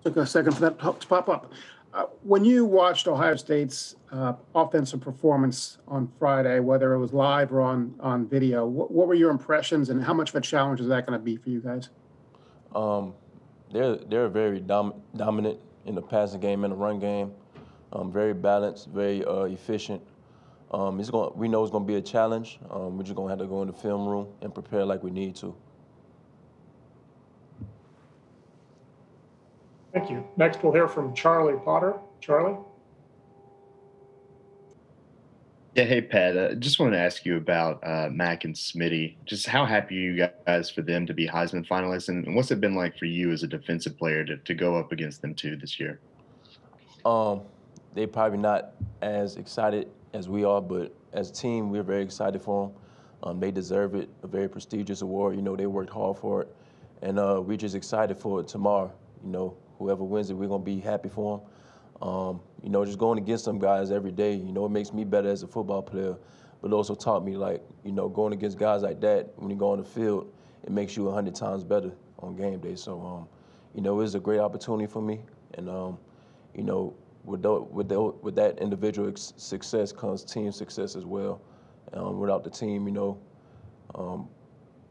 Took a second for that to pop up. When you watched Ohio State's offensive performance on Friday, whether it was live or on video, what were your impressions, and how much of a challenge is that going to be for you guys? Um, they're very dominant in the passing game and the run game. Very balanced, very efficient. We know it's going to be a challenge. We're just going to have to go in the film room and prepare like we need to. Thank you. Next, we'll hear from Charlie Potter. Charlie? Yeah, hey, Pat. Just wanted to ask you about Mac and Smitty. Just how happy are you guys for them to be Heisman finalists, and what's it been like for you as a defensive player to go up against them too this year? They're probably not as excited as we are, but as a team, we're very excited for them. They deserve it, a very prestigious award. You know, they worked hard for it, and we're just excited for it tomorrow. You know, whoever wins it, we're going to be happy for them. You know, just going against some guys every day, you know, it makes me better as a football player, but it also taught me, like, you know, going against guys like that, when you go on the field, it makes you 100 times better on game day. So, you know, it was a great opportunity for me, and, you know, with that individual success comes team success as well. Without the team, you know,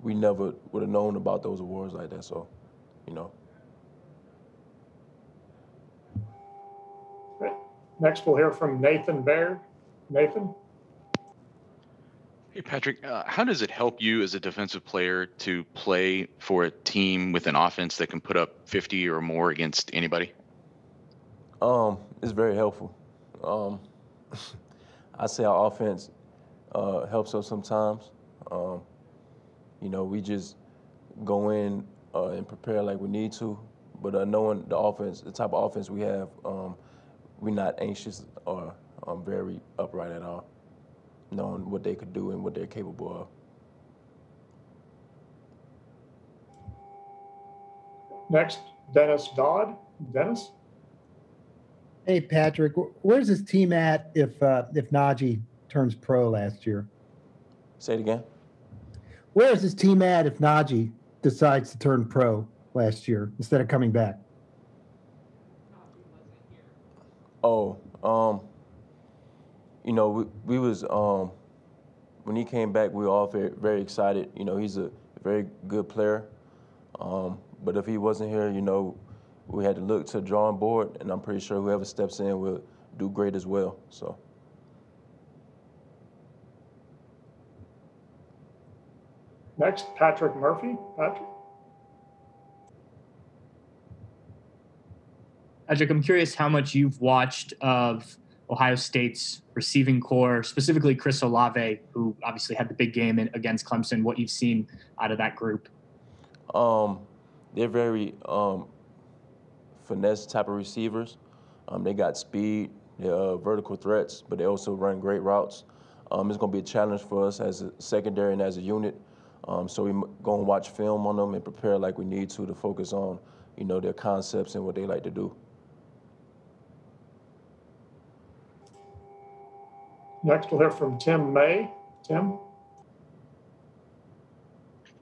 we never would have known about those awards like that. So, you know. Great. Next, we'll hear from Nathan Baird. Nathan? Hey, Patrick, how does it help you as a defensive player to play for a team with an offense that can put up 50 or more against anybody? It's very helpful. I say our offense helps us sometimes. You know, we just go in and prepare like we need to, but knowing the offense, the type of offense we have, we're not anxious or very upright at all, knowing what they could do and what they're capable of. Next, Dennis Dodd. Dennis? Hey, Patrick, where's this team at if Najee turns pro last year? Say it again. Where is this team at if Najee decides to turn pro last year instead of coming back? Oh, you know, we was when he came back, we were all very, very excited. You know, he's a very good player. But if he wasn't here, you know, we had to look to the drawing board, and I'm pretty sure whoever steps in will do great as well. So. Next, Patrick Murphy. Patrick? Patrick, I'm curious how much you've watched of Ohio State's receiving core, specifically Chris Olave, who obviously had the big game against Clemson, what you've seen out of that group. They're very finesse type of receivers. They got speed, they're vertical threats, but they also run great routes. It's going to be a challenge for us as a secondary and as a unit. So we're going to watch film on them and prepare like we need to focus on, you know, their concepts and what they like to do. Next, we'll hear from Tim May. Tim?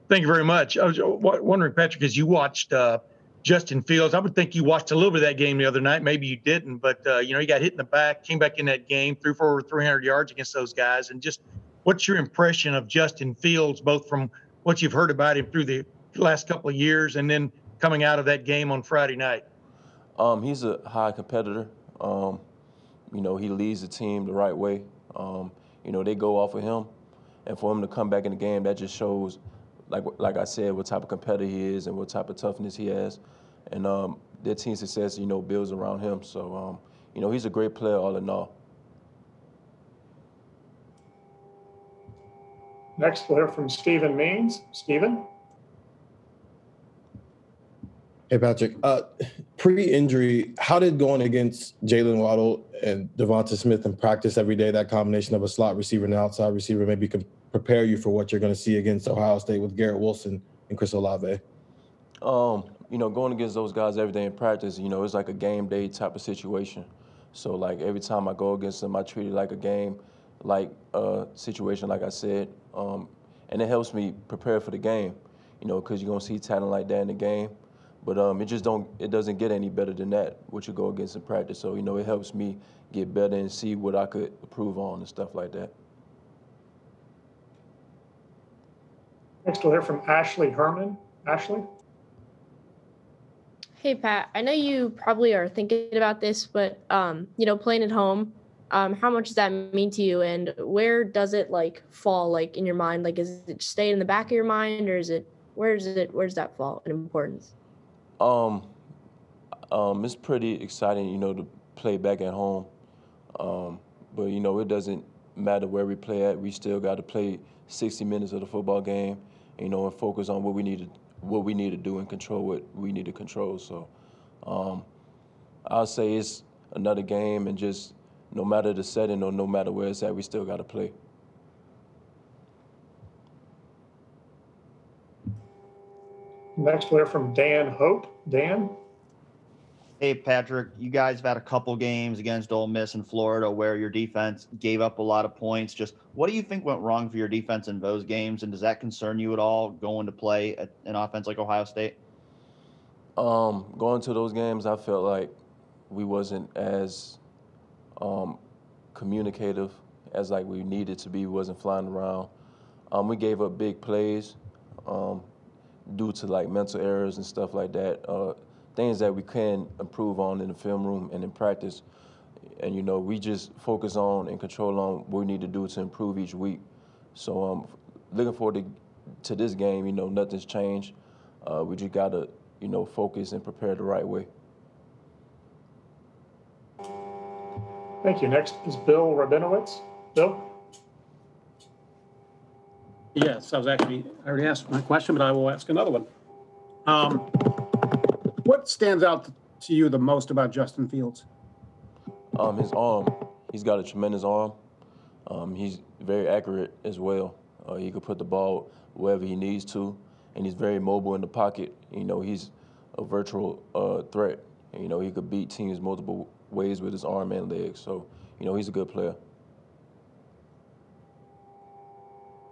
Thank you very much. I was wondering, Patrick, as you watched Justin Fields, I would think you watched a little bit of that game the other night. Maybe you didn't, but, you know, he got hit in the back, came back in that game, threw for over 300 yards against those guys. And just what's your impression of Justin Fields, both from what you've heard about him through the last couple of years and then coming out of that game on Friday night? He's a high competitor. You know, he leads the team the right way. You know, they go off of him. And for him to come back in the game, that just shows, like I said, what type of competitor he is and what type of toughness he has. And their team success, you know, builds around him. So, you know, he's a great player all in all. Next, we'll hear from Stephen Means. Stephen? Hey, Patrick. Pre-injury, how did going against Jalen Waddle and Devonta Smith in practice every day, that combination of a slot receiver and an outside receiver, maybe prepare you for what you're going to see against Ohio State with Garrett Wilson and Chris Olave? You know, going against those guys every day in practice, you know, it's like a game day type of situation. So, like, every time I go against them, I treat it like a game, like a situation, like I said. And it helps me prepare for the game, you know, because you're going to see talent like that in the game. But it doesn't get any better than that, what you go against in practice. So, you know, it helps me get better and see what I could improve on and stuff like that. Next, we'll hear from Ashley Herman. Ashley? Hey, Pat, I know you probably are thinking about this, but, you know, playing at home, how much does that mean to you? And where does it like fall like in your mind? Like, is it stay in the back of your mind, or where's that fall in importance? It's pretty exciting, you know, to play back at home. But, you know, it doesn't matter where we play at. We still got to play 60 minutes of the football game, you know, and focus on what we need to do and control what we need to control. So I'll say it's another game, and just no matter the setting or no matter where it's at, we still got to play. Next, we'll hear from Dan Hope. Dan? Hey, Patrick, you guys have had a couple games against Ole Miss and Florida where your defense gave up a lot of points. Just what do you think went wrong for your defense in those games, and does that concern you at all going to play an offense like Ohio State? Going to those games, I felt like we wasn't as communicative as like we needed to be. We wasn't flying around. We gave up big plays due to like mental errors and stuff like that. Things that we can improve on in the film room and in practice. And, you know, we just focus on and control on what we need to do to improve each week. So looking forward to this game. You know, nothing's changed. We just got to, you know, focus and prepare the right way. Thank you. Next is Bill Rabinowitz. Bill? Yes, I already asked my question, but I will ask another one. What stands out to you the most about Justin Fields? His arm. He's got a tremendous arm. He's very accurate as well. He could put the ball wherever he needs to, and he's very mobile in the pocket. You know, he's a virtual threat. And, you know, he could beat teams multiple ways with his arm and legs. So, you know, he's a good player.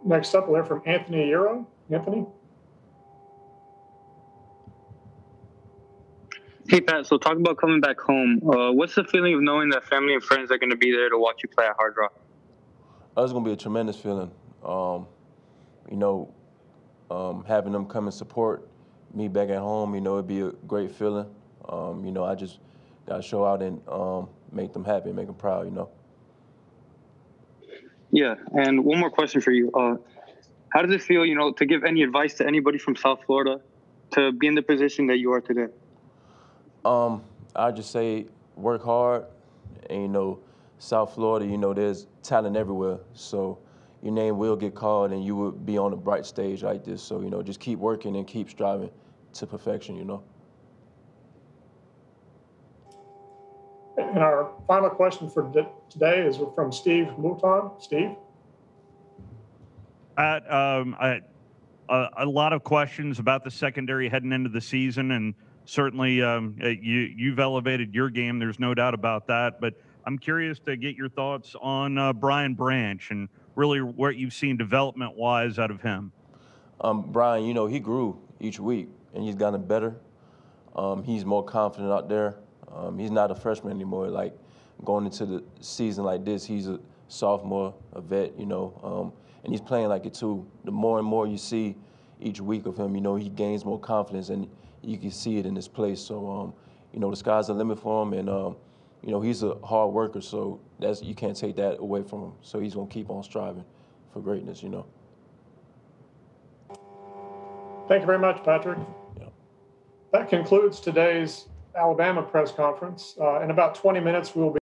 Next up, we'll hear from Anthony Euro. Anthony? Hey, Pat, so talk about coming back home. What's the feeling of knowing that family and friends are going to be there to watch you play at Hard Rock? It's going to be a tremendous feeling. You know, having them come and support me back at home, you know, it'd be a great feeling. You know, I just got to show out and make them happy, make them proud, you know. Yeah, and one more question for you. How does it feel, you know, to give any advice to anybody from South Florida to be in the position that you are today? I just say work hard, and, you know, South Florida, you know, there's talent everywhere. So your name will get called, and you will be on a bright stage like this. So, you know, just keep working and keep striving to perfection, you know. And our final question for today is from Steve Mouton. Steve? A lot of questions about the secondary heading into the season, and certainly you've elevated your game. There's no doubt about that. But I'm curious to get your thoughts on Brian Branch and really what you've seen development-wise out of him. Brian, you know, he grew each week, and he's gotten better. He's more confident out there. He's not a freshman anymore. Like, going into the season like this, he's a sophomore, a vet, you know, and he's playing like it too. The more and more you see each week of him, you know, he gains more confidence, and you can see it in his play. So, you know, the sky's the limit for him, and, you know, he's a hard worker, so you can't take that away from him. So he's going to keep on striving for greatness, you know. Thank you very much, Patrick. Yeah. That concludes today's Alabama press conference. In about 20 minutes, we'll be